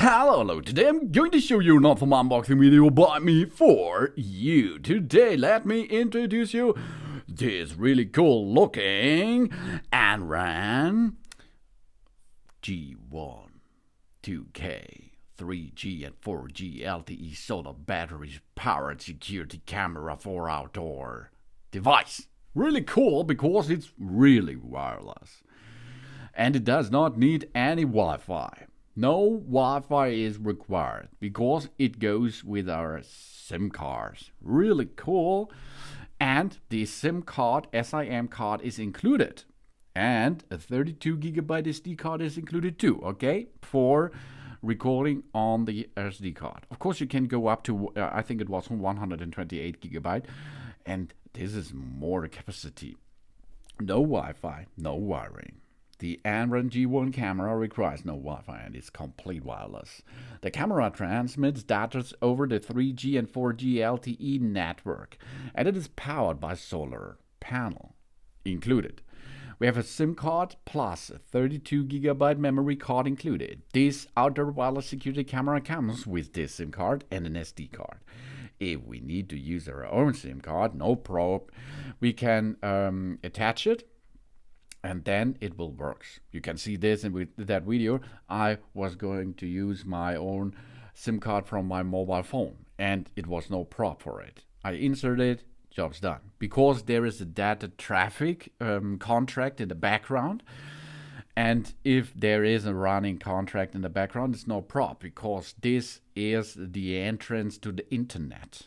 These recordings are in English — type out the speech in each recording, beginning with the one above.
Hello, today I'm going to show you an awesome unboxing video by me for you. Today, let me introduce you this really cool looking ANRAN G1, 2K, 3G and 4G LTE Cellular batteries powered security camera for outdoor device. Really cool because it's really wireless. And it does not need any Wi-Fi. No Wi-Fi is required because it goes with our SIM cards. Really cool. And the SIM card, SIM card is included. And a 32GB SD card is included too, okay? For recording on the SD card. Of course, you can go up to, I think it was 128GB. And this is more capacity. No Wi-Fi, no wiring. The ANRAN G1 camera requires no Wi-Fi and is complete wireless. The camera transmits data over the 3G and 4G LTE network, and it is powered by solar panel included. We have a SIM card plus a 32GB memory card included. This outdoor wireless security camera comes with this SIM card and an SD card. If we need to use our own SIM card, no problem. We can attach it, and then it will work. You can see this in that video. I was going to use my own SIM card from my mobile phone, and it was no problem for it. I inserted, job's done. Because there is a data traffic contract in the background, and if there is a running contract in the background, it's no problem, because this is the entrance to the internet.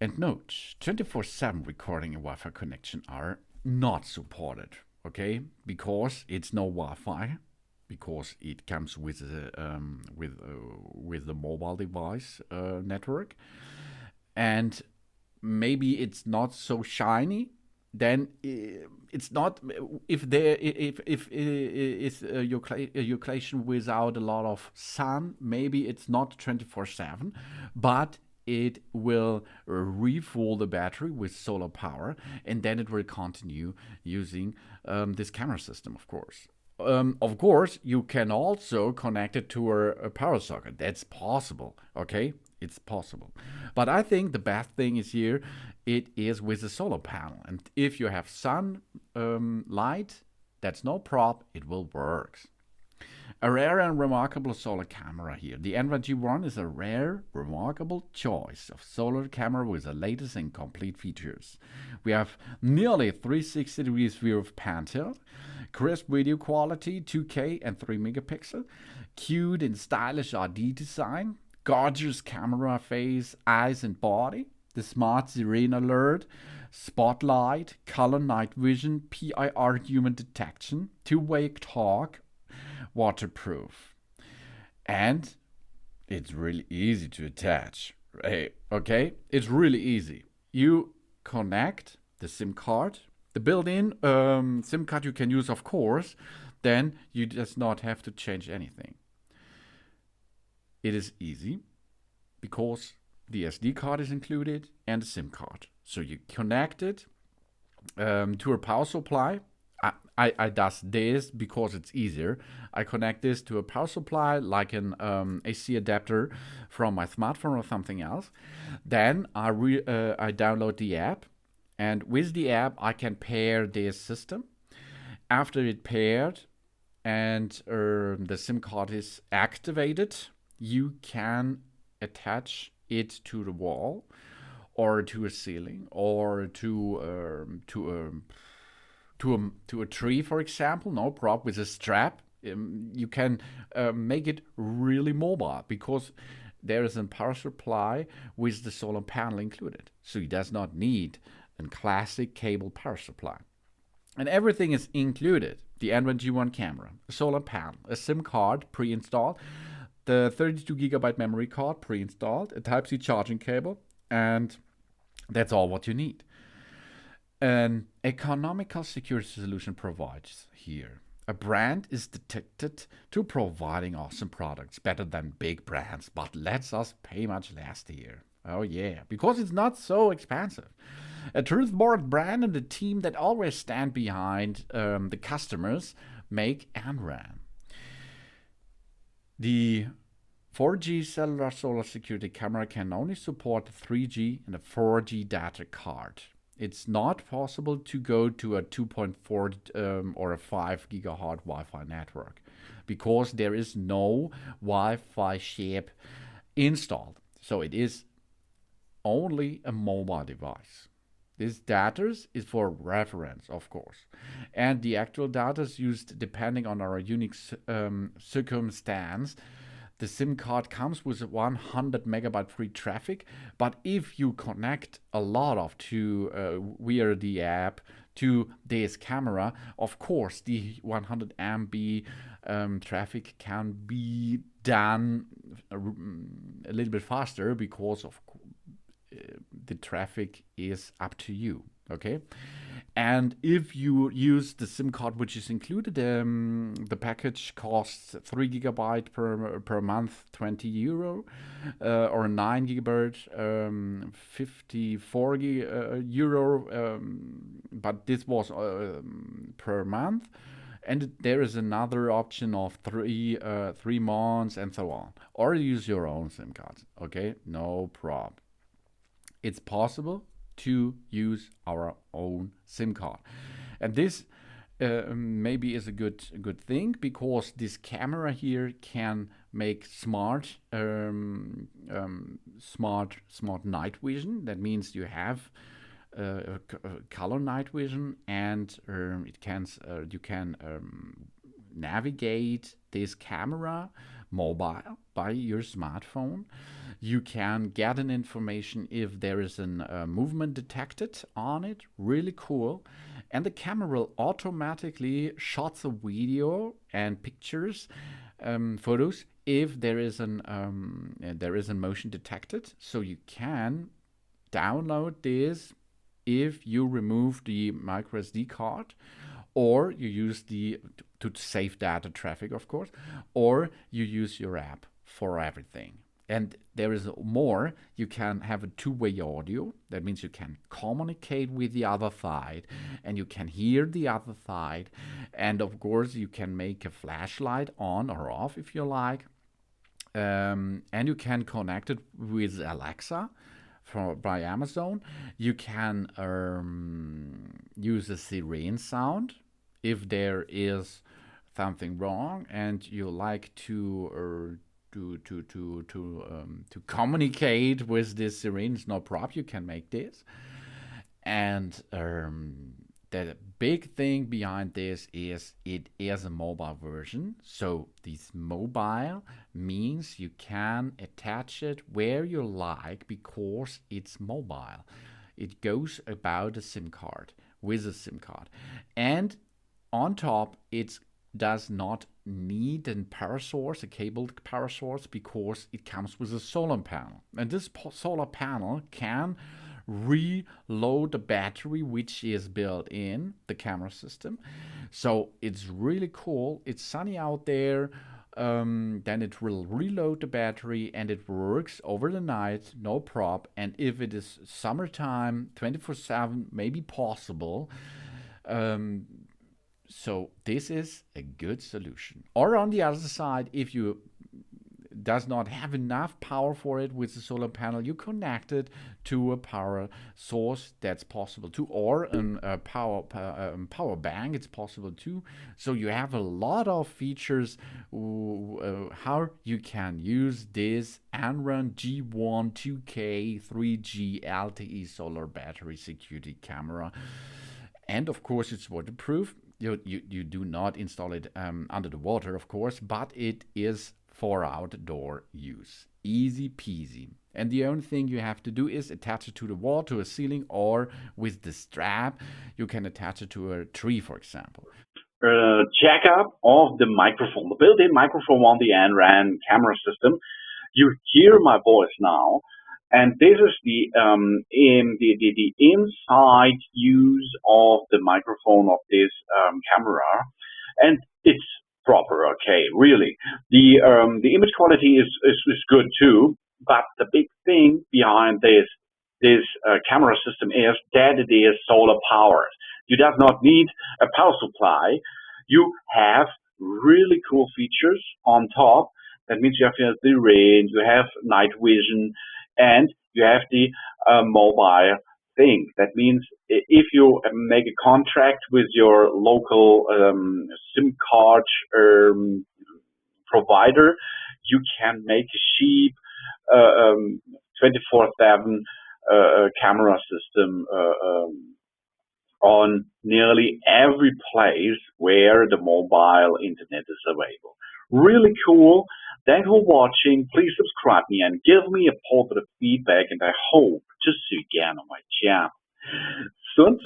And note, 24/7 recording and Wi-Fi connection are not supported, okay? Because it's no Wi-Fi, because it comes with the mobile device network, and maybe it's not so shiny. Then it's not if it's your location without a lot of sun. Maybe it's not 24/7, but it will refuel the battery with solar power, and then it will continue using this camera system, of course. Of course, you can also connect it to a power socket. That's possible, okay? It's possible. But I think the best thing is here, it is with the solar panel. And if you have sun light, that's no problem, it will work. A rare and remarkable solar camera here. The ANRAN G1 is a rare, remarkable choice of solar camera with the latest and complete features. We have nearly 360 degrees view of pan tilt, crisp video quality, 2K and 3 megapixel, cute and stylish RD design, gorgeous camera face, eyes and body, the smart siren alert, spotlight, color night vision, PIR human detection, two-way talk, waterproof, and it's really easy to attach. Okay, it's really easy. You connect the SIM card, the built-in SIM card you can use, of course. Then you just not have to change anything. It is easy because the SD card is included and the SIM card. So you connect it to a power supply. I does this because it's easier. I connect this to a power supply like an AC adapter from my smartphone or something else. Then I download the app, and with the app I can pair this system. After it paired and the SIM card is activated, you can attach it to the wall or to a ceiling or to a tree, for example. No problem. With a strap, you can make it really mobile because there is a power supply with the solar panel included. So it does not need a classic cable power supply. And everything is included. The ANRAN G1 camera, a solar panel, a SIM card pre-installed, the 32GB memory card pre-installed, a Type-C charging cable, and that's all what you need. An economical security solution provides here. A brand is detected to providing awesome products, better than big brands, but lets us pay much less here. Oh yeah, because it's not so expensive. A truth-born brand and a team that always stand behind the customers make ANRAN. The 4G cellular solar security camera can only support 3G and a 4G data card. It's not possible to go to a 2.4 or a 5 gigahertz Wi-Fi network because there is no Wi-Fi chip installed. So it is only a mobile device. This data is for reference, of course. And the actual data is used depending on our unique circumstance. The SIM card comes with 100 megabyte free traffic, but if you connect a lot of via the app to this camera, of course the 100 MB traffic can be done a little bit faster because of the traffic is up to you. Okay, and if you use the SIM card which is included, the package costs 3 gigabyte per month, €20, or 9 gigabyte, €54, but this was per month. And there is another option of 3 months and so on, or use your own SIM cards. Okay, no problem. It's possible to use our own SIM card, and this maybe is a good thing because this camera here can make smart night vision. That means you have color night vision, and you can navigate this camera mobile by your smartphone. You can get an information if there is a movement detected on it. Really cool. And the camera will automatically shots a video and pictures, photos, if there is a motion detected. So you can download this if you remove the micro SD card, or you use to save data traffic, of course, or you use your app for everything. And there is more. You can have a two-way audio. That means you can communicate with the other side, and you can hear the other side. And of course, you can make a flashlight on or off if you like. And you can connect it with Alexa by Amazon. You can use a siren sound if there is something wrong and you like to communicate with this sirens. No problem, you can make this. And the big thing behind this is it is a mobile version. So this mobile means you can attach it where you like because it's mobile. It goes about a SIM card, with a SIM card. And on top, it does not need a power source, a cabled power source, because it comes with a solar panel. And this solar panel can reload the battery which is built in the camera system. So it's really cool. It's sunny out there. Then it will reload the battery and it works over the night, no problem. And if it is summertime, 24/7, maybe possible. So this is a good solution. Or on the other side, if you does not have enough power for it with the solar panel, you connect it to a power source. That's possible too, or a power bank. It's possible too. So you have a lot of features how you can use this ANRAN G1 2K 3G LTE solar battery security camera. And of course, it's waterproof. You do not install it under the water, of course, but it is for outdoor use. Easy peasy. And the only thing you have to do is attach it to the wall, to a ceiling, or with the strap, you can attach it to a tree, for example. Checkup of the microphone, the built-in microphone on the ANRAN camera system. You hear my voice now. And this is the inside use of the microphone of this camera, and it's proper, okay, really. The image quality is good too, but the big thing behind this camera system is that it is solar powered. You do not need a power supply. You have really cool features on top. That means you have the rain, you have night vision, and you have the mobile thing. That means if you make a contract with your local SIM card provider, you can make a cheap 24/7 camera system on nearly every place where the mobile internet is available. Really cool. Thanks for watching. Please subscribe me and give me a positive feedback, and I hope to see you again on my channel. Soon.